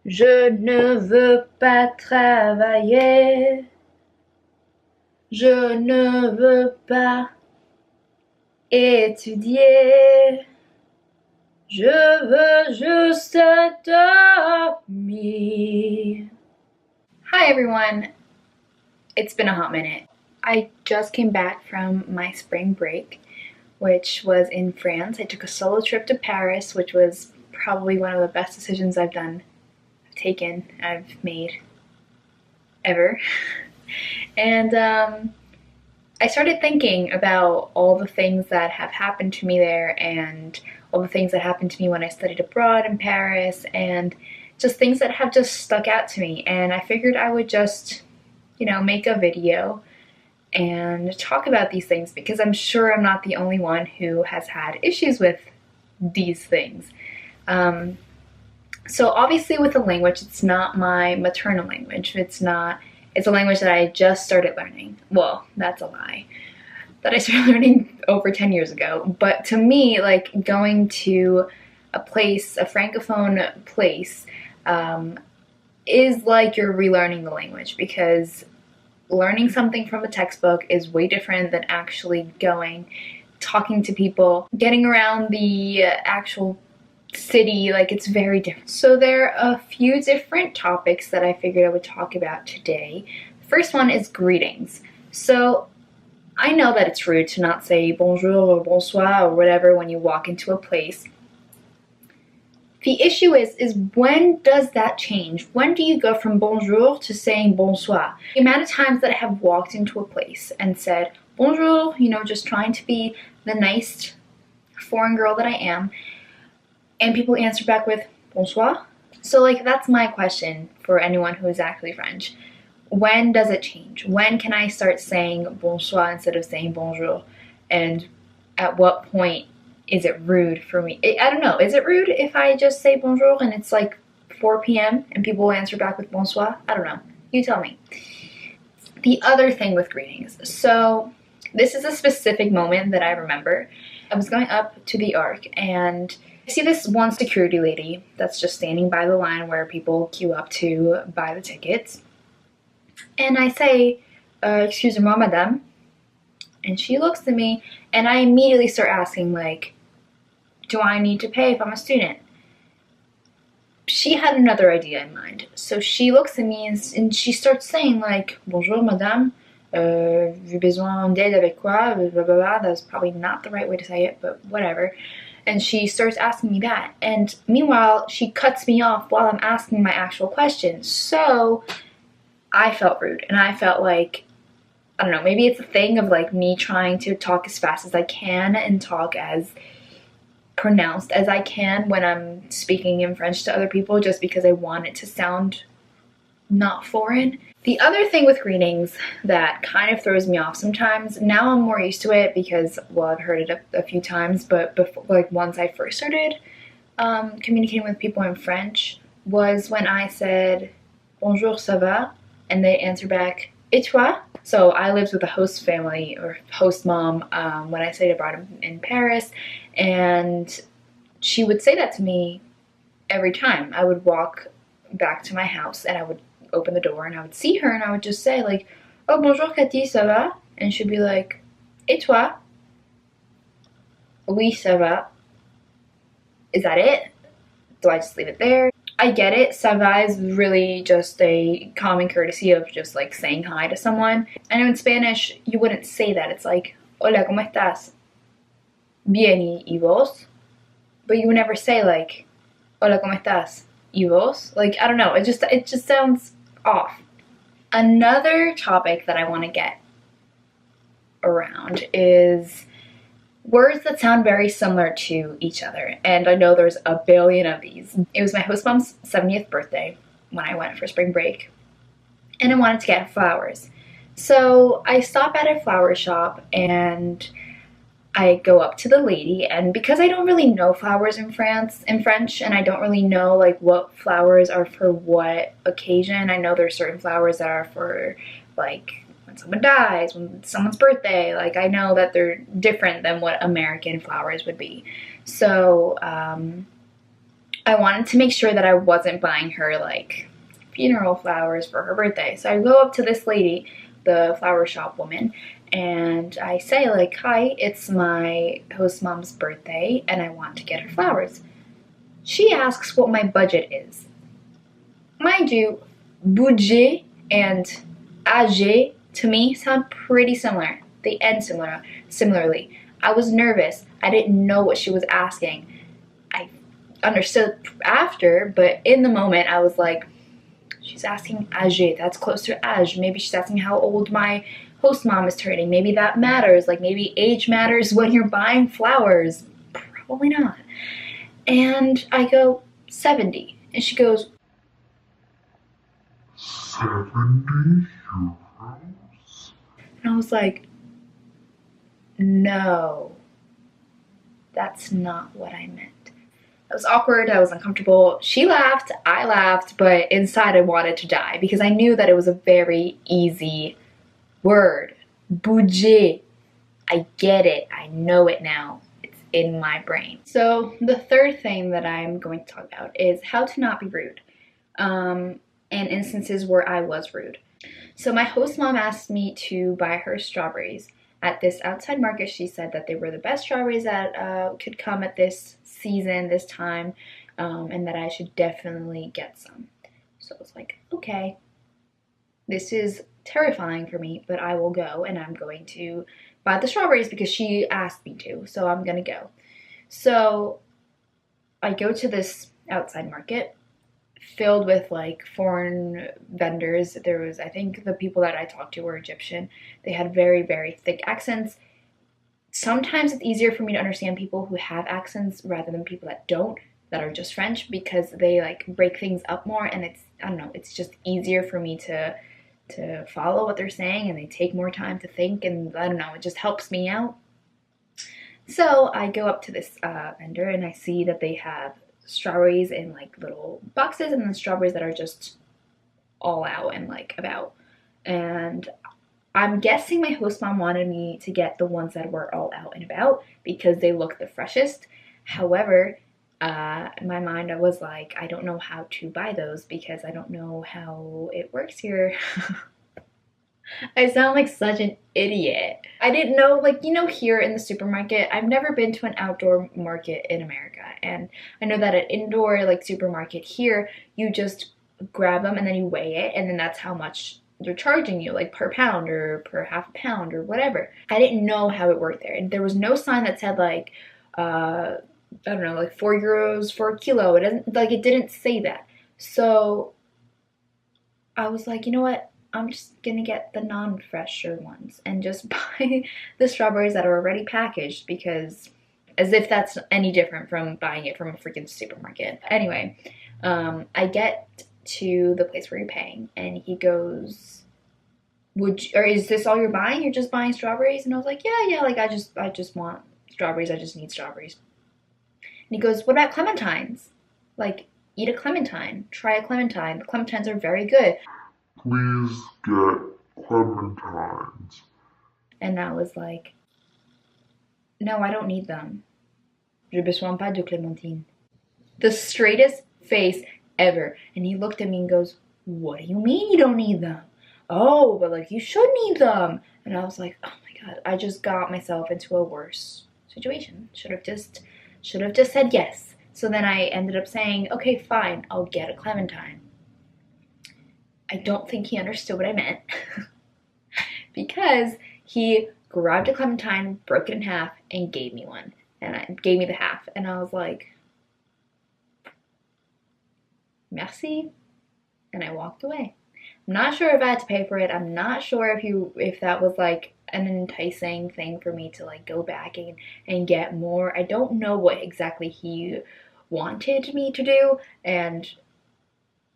Je ne veux pas travailler. Je ne veux pas étudier. Je veux juste dormir. Hi everyone. It's been a hot minute. I just came back from my spring break, which was in France. I took a solo trip to Paris, which was probably one of the best decisions I've made ever. And I started thinking about all the things that have happened to me there and all the things that happened to me when I studied abroad in Paris and just things that have just stuck out to me. And I figured I would just, make a video and talk about these things because I'm sure I'm not the only one who has had issues with these things. So obviously with the language, it's not my maternal language. It's a language that I just started learning. Well, that's a lie. That I started learning over 10 years ago. But to me, like going to a francophone place, is like you're relearning the language because learning something from a textbook is way different than actually talking to people, getting around the actual city, like it's very different. So there are a few different topics that I figured I would talk about today. The first one is greetings. So I know that it's rude to not say bonjour or bonsoir or whatever when you walk into a place. The issue is when does that change? When do you go from bonjour to saying bonsoir? The amount of times that I have walked into a place and said bonjour, just trying to be the nice foreign girl that I am, and people answer back with bonsoir. So like that's my question for anyone who is actually French. When does it change? When can I start saying bonsoir instead of saying bonjour? And at what point is it rude for me? I don't know. Is it rude if I just say bonjour and it's like 4 p.m. and people answer back with bonsoir? I don't know. You tell me. The other thing with greetings. So this is a specific moment that I remember. I was going up to the Arc and I see this one security lady that's just standing by the line where people queue up to buy the tickets. And I say, excusez-moi, madame. And she looks at me and I immediately start asking, like, do I need to pay if I'm a student? She had another idea in mind. So she looks at me and she starts saying, like, bonjour, madame. J'ai besoin d'aide avec quoi? Blah, blah, blah. That's probably not the right way to say it, but whatever. And she starts asking me that. And meanwhile, she cuts me off while I'm asking my actual question. So I felt rude. And I felt like, I don't know, maybe it's a thing of like me trying to talk as fast as I can and talk as pronounced as I can when I'm speaking in French to other people just because I want it to sound not foreign. The other thing with greetings that kind of throws me off sometimes, now I'm more used to it because, well, I've heard it a few times, but before, like once I first started communicating with people in French was when I said bonjour, ça va? And they answer back, et toi? So I lived with a host family or host mom when I stayed abroad in Paris, and she would say that to me every time. I would walk back to my house and I would open the door and I would see her and I would just say like, oh bonjour Cathy, ça va? And she'd be like, et toi? Oui, ça va. Is that it? Do I just leave it there? I get it, ça va is really just a common courtesy of just like saying hi to someone. I know in Spanish you wouldn't say that. It's like, hola, ¿cómo estás? Bien, ¿y vos? But you would never say like, hola, ¿cómo estás? ¿Y vos? Like, I don't know, it just sounds off. Another topic that I want to get around is words that sound very similar to each other, and I know there's a billion of these. It was my host mom's 70th birthday when I went for spring break, and I wanted to get her flowers. So I stop at a flower shop and I go up to the lady, and because I don't really know flowers in French, and I don't really know like what flowers are for what occasion. I know there's certain flowers that are for like when someone dies, when someone's birthday. Like I know that they're different than what American flowers would be. So I wanted to make sure that I wasn't buying her like funeral flowers for her birthday. So I go up to this lady, the flower shop woman, and I say like, hi, it's my host mom's birthday and I want to get her flowers. She asks what my budget is. Mind you, budget and âge to me sound pretty similar. They end similarly. I was nervous. I didn't know what she was asking. I understood after, but in the moment I was like, she's asking âge, that's close to âge. Maybe she's asking how old my host mom is turning. Maybe that matters. Like maybe age matters when you're buying flowers. Probably not. And I go, 70. And she goes, 70 euros? And I was like, no, that's not what I meant. I was awkward, I was uncomfortable. She laughed, I laughed, but inside I wanted to die because I knew that it was a very easy word. Budget. I get it. I know it now. It's in my brain. So the third thing that I'm going to talk about is how to not be rude. And instances where I was rude. So my host mom asked me to buy her strawberries at this outside market. She said that they were the best strawberries that could come at this season, this time, and that I should definitely get some. So I was like, okay, this is terrifying for me, but I will go and I'm going to buy the strawberries because she asked me to, so I'm gonna go. So I go to this outside market filled with like foreign vendors. There was, I think the people that I talked to were Egyptian. They had very, very thick accents. Sometimes it's easier for me to understand people who have accents rather than people that don't, that are just French, because they like break things up more, and it's, I don't know, it's just easier for me to follow what they're saying, and they take more time to think, and I don't know, it just helps me out. So I go up to this vendor and I see that they have strawberries in like little boxes and then strawberries that are just all out and like about. And I'm guessing my host mom wanted me to get the ones that were all out and about because they look the freshest. However, in my mind I was like, I don't know how to buy those because I don't know how it works here. I sound like such an idiot. I didn't know, like, you know, here in the supermarket, I've never been to an outdoor market in America, and I know that at indoor, like, supermarket here, you just grab them and then you weigh it, and then that's how much they're charging you, like per pound or per half a pound or whatever. I didn't know how it worked there, and there was no sign that said like, I don't know, like 4 euros for a kilo. It doesn't, like, it didn't say that. So I was like, you know what? I'm just gonna get the non-fresher ones and just buy the strawberries that are already packaged, because as if that's any different from buying it from a freaking supermarket. Anyway, I get to the place where you're paying and he goes, or is this all you're buying? You're just buying strawberries? And I was like, yeah, like I just want strawberries. I just need strawberries. And he goes, what about clementines? Like, eat a clementine, try a clementine. The clementines are very good. Please get clementines. And I was like, no, I don't need them. Je besoin pas de clémentine. The straightest face ever. And he looked at me and goes, what do you mean you don't need them? Oh, but like, you should need them. And I was like, oh my God, I just got myself into a worse situation. Should have just said yes. So then I ended up saying, okay, fine, I'll get a clementine. I don't think he understood what I meant because he grabbed a clementine, broke it in half, and gave me one. And gave me the half. And I was like, merci. And I walked away. I'm not sure if I had to pay for it. I'm not sure if that was like an enticing thing for me to like go back and get more. I don't know what exactly he wanted me to do, and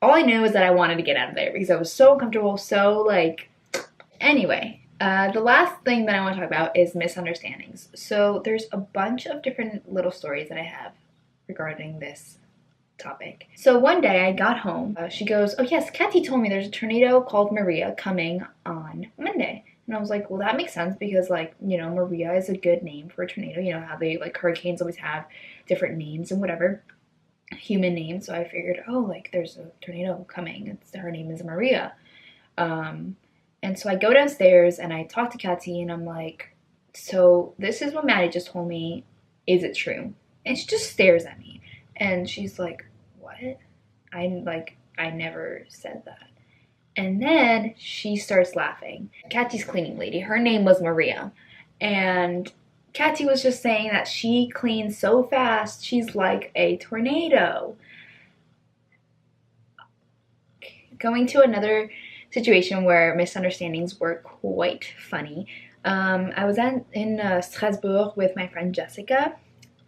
all I knew is that I wanted to get out of there because I was so uncomfortable, so like, anyway. The last thing that I want to talk about is misunderstandings. So there's a bunch of different little stories that I have regarding this topic. So one day I got home, she goes, oh yes, Kathy told me there's a tornado called Maria coming on Monday. And I was like, well, that makes sense because, like, you know, Maria is a good name for a tornado. You know how they, like, hurricanes always have different names and whatever. human name, so I figured, oh, like there's a tornado coming. Her name is Maria. And so I go downstairs and I talk to Katy and I'm like, so this is what Maddie just told me. Is it true? And she just stares at me and she's like, what? I never said that. And then she starts laughing. Katy's cleaning lady, her name was Maria. And Katy was just saying that she cleans so fast, she's like a tornado. Going to another situation where misunderstandings were quite funny. I was in Strasbourg with my friend Jessica.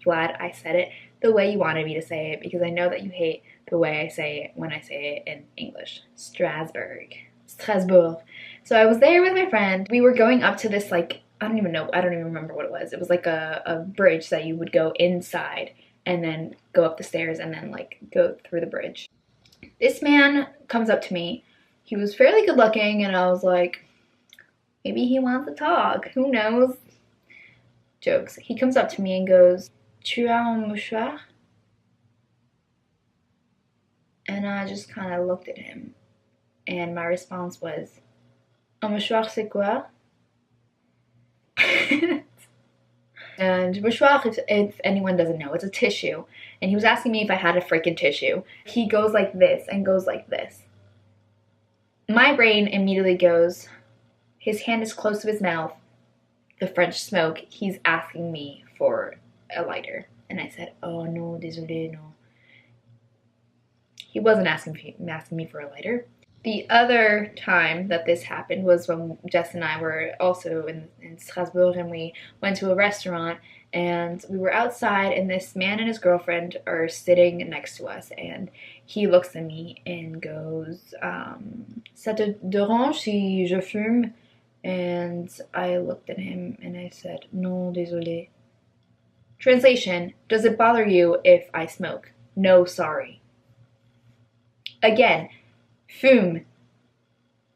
Glad I said it the way you wanted me to say it, because I know that you hate the way I say it when I say it in English. Strasbourg. So I was there with my friend. We were going up to this, like, I don't even remember what it was. It was like a bridge that you would go inside and then go up the stairs and then like go through the bridge. This man comes up to me. He was fairly good looking and I was like, maybe he wants to talk. Who knows? Jokes. He comes up to me and goes, "Tu as un mouchoir?" And I just kind of looked at him. And my response was, "Un mouchoir c'est quoi?" And mouchoir, if anyone doesn't know, it's a tissue. And he was asking me if I had a freaking tissue. He goes like this and goes like this. My brain immediately goes, his hand is close to his mouth, the French smoke, he's asking me for a lighter. And I said, oh no, désolé, no. He wasn't asking me for a lighter. The other time that this happened was when Jess and I were also in Strasbourg, and we went to a restaurant and we were outside and this man and his girlfriend are sitting next to us and he looks at me and goes, "Ça te dérange si je fume?" And I looked at him and I said, "Non, désolé." Translation, does it bother you if I smoke? No, sorry. Again, fume.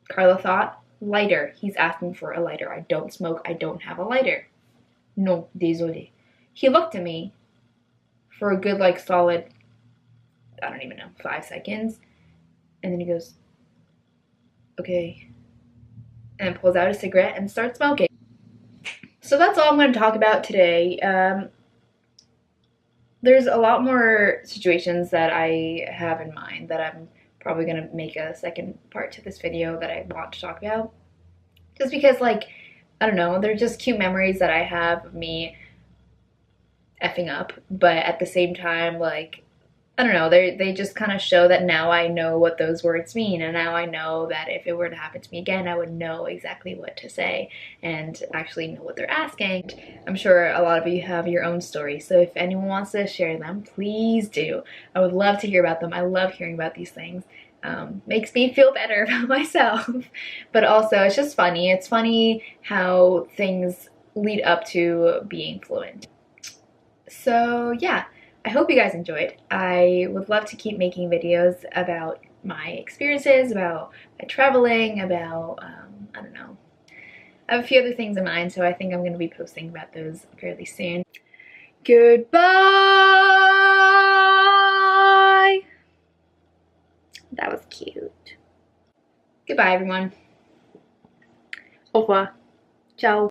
Carla thought, lighter. He's asking for a lighter. I don't smoke. I don't have a lighter. Non, désolé. He looked at me for a good, like, solid, I don't even know, 5 seconds. And then he goes, okay. And pulls out a cigarette and starts smoking. So that's all I'm going to talk about today. There's a lot more situations that I have in mind that I'm probably going to make a second part to this video that I want to talk about. Just because, like, I don't know, they're just cute memories that I have of me effing up. But at the same time, like, I don't know, they just kind of show that now I know what those words mean, and now I know that if it were to happen to me again, I would know exactly what to say and actually know what they're asking. I'm sure a lot of you have your own stories, so if anyone wants to share them, please do. I would love to hear about them. I love hearing about these things. Makes me feel better about myself. But also, it's just funny. It's funny how things lead up to being fluent. So yeah. I hope you guys enjoyed. I would love to keep making videos about my experiences, about my traveling, about, I don't know. I have a few other things in mind, so I think I'm going to be posting about those fairly soon. Goodbye! That was cute. Goodbye, everyone. Au revoir. Ciao.